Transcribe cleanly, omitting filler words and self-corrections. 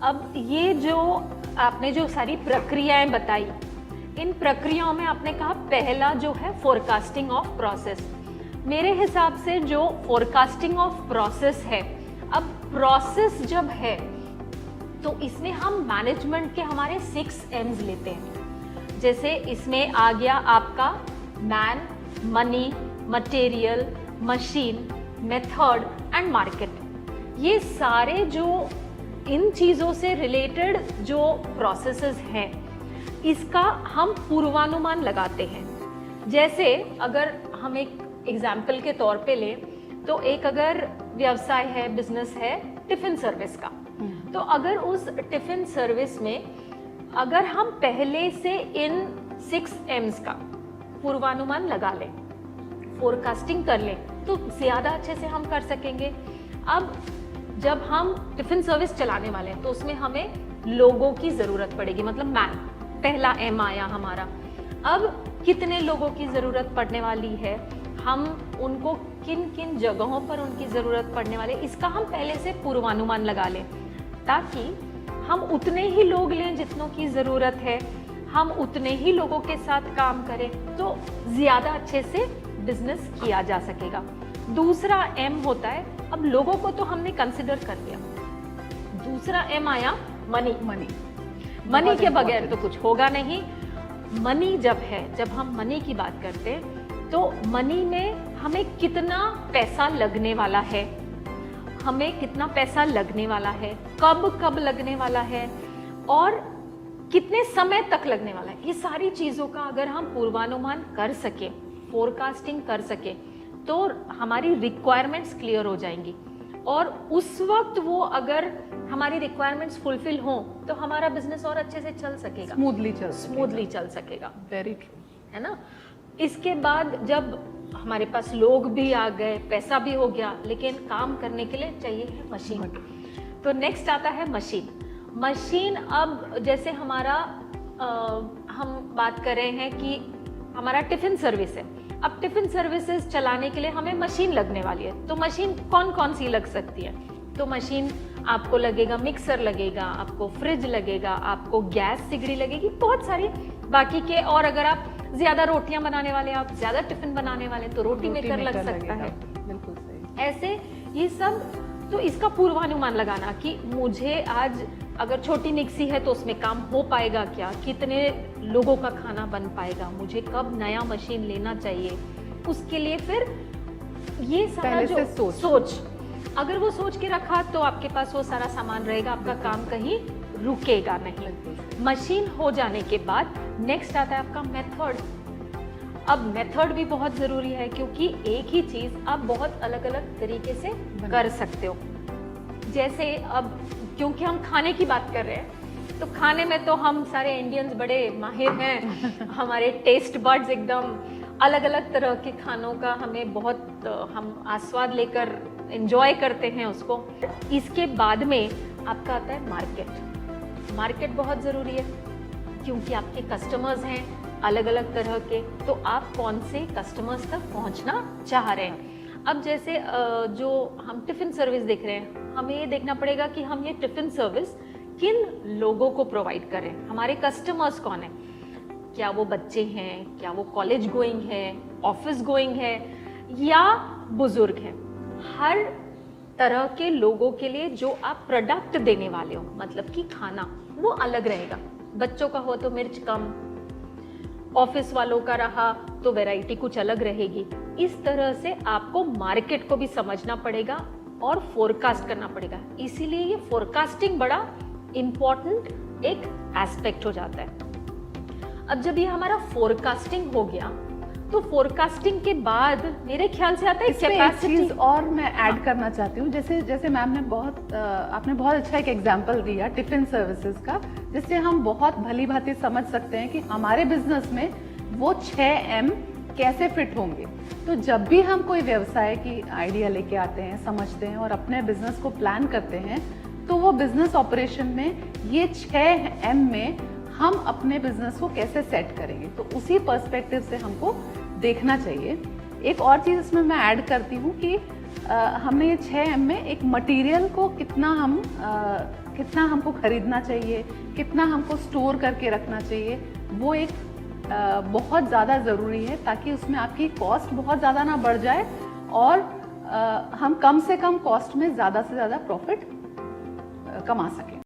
अब ये जो आपने जो सारी प्रक्रियाएं बताई, इन प्रक्रियाओं में आपने कहा पहला जो है फोरकास्टिंग ऑफ प्रोसेस। मेरे हिसाब से जो फोरकास्टिंग ऑफ प्रोसेस है, अब प्रोसेस जब है तो इसमें हम मैनेजमेंट के हमारे 6 M's लेते हैं। जैसे इसमें आ गया आपका man, money, material, machine, method and market. ये सारे जो इन चीज़ों से रिलेटेड जो प्रोसेसेस हैं, इसका हम पूर्वानुमान लगाते हैं। जैसे अगर हम एक एग्जाम्पल के तौर पे लें तो एक अगर व्यवसाय है, बिजनेस है टिफिन सर्विस का, तो अगर उस टिफिन सर्विस में अगर हम पहले से इन 6 M's का पूर्वानुमान लगा लें, फोरकास्टिंग कर लें, तो ज़्यादा अच्छे से हम कर सकेंगे। अब जब हम टिफिन सर्विस चलाने वाले हैं तो उसमें हमें लोगों की ज़रूरत पड़ेगी, मतलब मैन, पहला M आया हमारा। अब कितने लोगों की ज़रूरत पड़ने वाली है, हम उनको किन किन जगहों पर उनकी ज़रूरत पड़ने वाली है, इसका हम पहले से पूर्वानुमान लगा लें, ताकि हम उतने ही लोग लें जितनों की ज़रूरत है, हम उतने ही लोगों के साथ काम करें, तो ज़्यादा अच्छे से बिजनेस किया जा सकेगा। दूसरा M होता है, अब लोगों को तो हमने कंसिडर कर लिया, दूसरा M आया मनी। मनी के बगैर तो कुछ होगा नहीं। मनी जब है, जब हम मनी की बात करते हैं तो मनी में हमें कितना पैसा लगने वाला है, हमें कितना पैसा लगने वाला है, कब कब लगने वाला है और कितने समय तक लगने वाला है, ये सारी चीज़ों का अगर हम पूर्वानुमान कर सके, फोरकास्टिंग कर सके, तो हमारी रिक्वायरमेंट्स क्लियर हो जाएंगी और उस वक्त वो अगर हमारी रिक्वायरमेंट्स फुलफिल हों तो हमारा बिजनेस और अच्छे से चल सकेगा, स्मूथली चल सकेगा। वेरी ट्रू, है ना। इसके बाद जब हमारे पास लोग भी आ गए, पैसा भी हो गया, लेकिन काम करने के लिए चाहिए है मशीन। तो नेक्स्ट आता है मशीन। मशीन अब जैसे हमारा हम बात कर रहे हैं कि हमारा टिफिन सर्विस है, अब टिफिन सर्विसेज चलाने के लिए हमें मशीन लगने वाली है, तो मशीन कौन कौन सी लग सकती है? तो मशीन आपको लगेगा, मिक्सर लगेगा, आपको फ्रिज लगेगा, आपको गैस सिगड़ी लगेगी, बहुत सारी बाकी के, और अगर आप ज्यादा रोटियां बनाने वाले, आप ज्यादा टिफिन बनाने वाले, तो रोटी मेकर लग सकता है। बिल्कुल सही। ऐसे ये सब, तो इसका पूर्वानुमान लगाना कि मुझे आज अगर छोटी मिक्सी है तो उसमें काम हो पाएगा क्या, कितने लोगों का खाना बन पाएगा, मुझे कब नया मशीन लेना चाहिए, उसके लिए फिर ये सारा जो सोच अगर वो सोच के रखा तो आपके पास वो सारा सामान रहेगा, आपका काम कहीं रुकेगा नहीं। मशीन हो जाने के बाद नेक्स्ट आता है आपका मेथड। अब मेथड भी बहुत ज़रूरी है, क्योंकि एक ही चीज़ आप बहुत अलग अलग तरीके से कर सकते हो। जैसे अब क्योंकि हम खाने की बात कर रहे हैं, तो खाने में तो हम सारे इंडियंस बड़े माहिर हैं हमारे टेस्ट बड्स एकदम अलग अलग तरह के खानों का हमें बहुत हम आस्वाद लेकर एंजॉय करते हैं उसको। इसके बाद में आपका आता है मार्केट। मार्केट बहुत ज़रूरी है, क्योंकि आपके कस्टमर्स हैं अलग अलग तरह के, तो आप कौन से कस्टमर्स तक पहुंचना चाह रहे हैं। अब जैसे जो हम टिफ़िन सर्विस देख रहे हैं, हमें ये देखना पड़ेगा कि हम ये टिफ़िन सर्विस किन लोगों को प्रोवाइड करें, हमारे कस्टमर्स कौन हैं, क्या वो बच्चे हैं, क्या वो कॉलेज गोइंग है, ऑफिस गोइंग है, या बुजुर्ग हैं। हर तरह के लोगों के लिए जो आप प्रोडक्ट देने वाले हो, मतलब कि खाना, वो अलग रहेगा। बच्चों का हो तो मिर्च कम, ऑफिस वालों का रहा तो वैरायटी कुछ अलग रहेगी। इस तरह से आपको मार्केट को भी समझना पड़ेगा और फोरकास्ट करना पड़ेगा। इसीलिए ये फोरकास्टिंग बड़ा इम्पॉर्टेंट एक एस्पेक्ट हो जाता है। अब जब ये हमारा फोरकास्टिंग हो गया, तो फोरकास्टिंग के बाद मेरे ख्याल से आता है कैपेसिटी। चीज और मैं ऐड करना चाहती हूँ, जैसे मैम ने आपने बहुत अच्छा एक एग्जांपल दिया टिफिन सर्विसेज का, जिससे हम बहुत भली भांति समझ सकते हैं कि हमारे बिजनेस में वो 6M कैसे फिट होंगे। तो जब भी हम कोई व्यवसाय की आइडिया लेके आते हैं, समझते हैं और अपने बिजनेस को प्लान करते हैं, तो वो बिजनेस ऑपरेशन में ये 6M में हम अपने बिजनेस को कैसे सेट करेंगे, तो उसी पर्सपेक्टिव से हमको देखना चाहिए। एक और चीज़ इसमें मैं ऐड करती हूँ कि हमने ये 6M में एक मटेरियल को कितना हम कितना हमको खरीदना चाहिए, कितना हमको स्टोर करके रखना चाहिए, वो एक बहुत ज़्यादा ज़रूरी है, ताकि उसमें आपकी कॉस्ट बहुत ज़्यादा ना बढ़ जाए और हम कम से कम कॉस्ट में ज़्यादा से ज़्यादा प्रॉफिट कमा सकें।